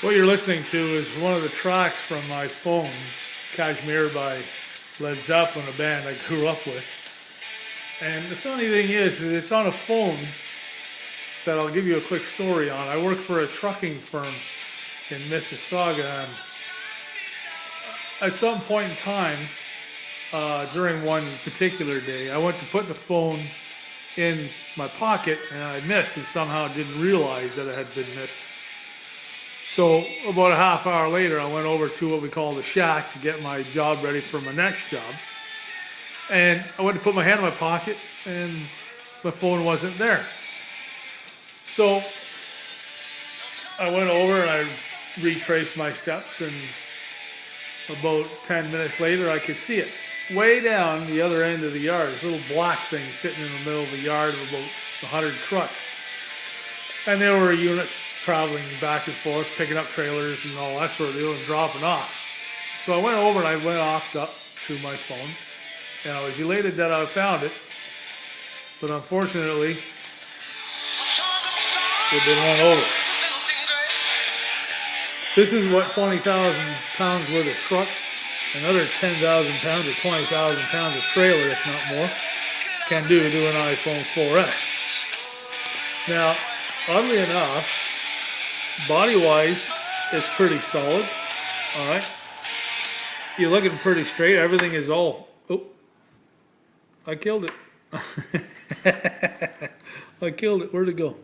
What you're listening to is one of the tracks from my phone, Kashmir by Led Zeppelin, a band I grew up with. And the funny thing is, it's on a phone that I'll give you a quick story on. I work for a trucking firm in Mississauga, and at some point in time, during one particular day, I went to put the phone in my pocket and I missed and somehow didn't realize that it had been missed. So about a half hour later, I went over to what we call the shack to get my job ready for my next job. And I went to put my hand in my pocket and my phone wasn't there. So I went over and I retraced my steps, and about 10 minutes later I could see it. Way down the other end of the yard, this little black thing sitting in the middle of the yard of about 100 trucks. And there were units traveling back and forth, picking up trailers and all that sort of deal and dropping off. So I went over and I went off up to my phone, and I was elated that I found it, but unfortunately it had been run over. This is what 20,000 pounds worth of truck, another 10,000 pounds or 20,000 pounds of trailer, if not more, can do to an iPhone 4S. Now, oddly enough, body-wise, it's pretty solid. All right, you're looking pretty straight. Everything is all. Oh, I killed it. I killed it. Where'd it go?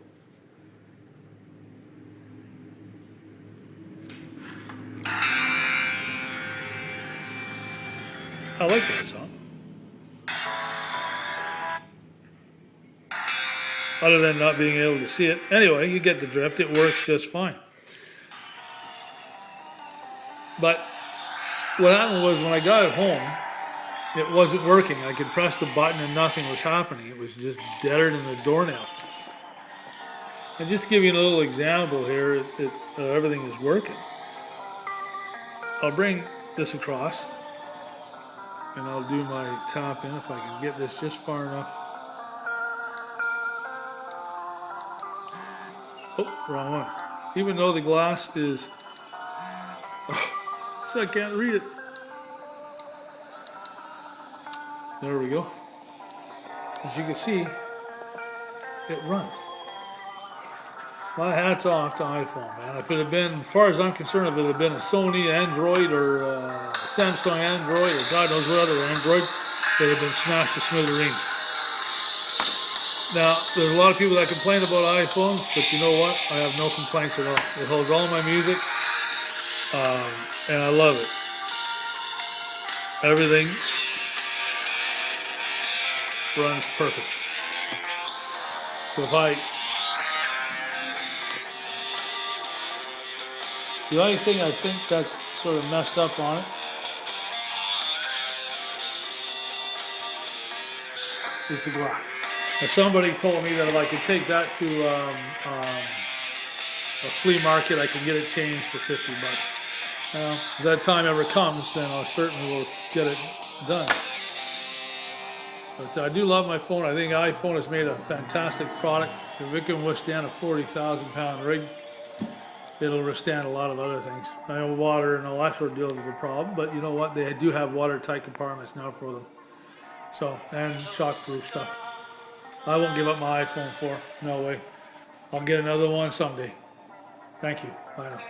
I like that song. Other than not being able to see it. Anyway, you get the drift. It works just fine. But what happened was when I got it home, it wasn't working. I could press the button and nothing was happening. It was just deader than a doornail. And just to give you a little example here, everything is working. I'll bring this across and I'll do my tap in if I can get this just far enough. Oh, wrong one. Even though the glass is, so I can't read it. There we go. As you can see, it runs. My hat's off to iPhone, man. If it had been, as far as I'm concerned, if it had been a Sony Android or Samsung Android or God knows what other Android, it would have been smashed to smithereens. Now, there's a lot of people that complain about iPhones, but you know what? I have no complaints at all. It holds all my music, and I love it. Everything runs perfect. So the only thing I think that's sort of messed up on it is the glass. Now somebody told me that if I could take that to a flea market, I can get it changed for $50. Now, if that time ever comes, then I certainly will get it done. But I do love my phone. I think iPhone has made a fantastic product. If it can withstand a 40,000 pound rig, it'll withstand a lot of other things. I know water and all that sort of deal is a problem, but you know what? They do have watertight compartments now for them. So, and shockproof stuff. I won't give up my iPhone 4. No way. I'll get another one someday. Thank you. Bye now.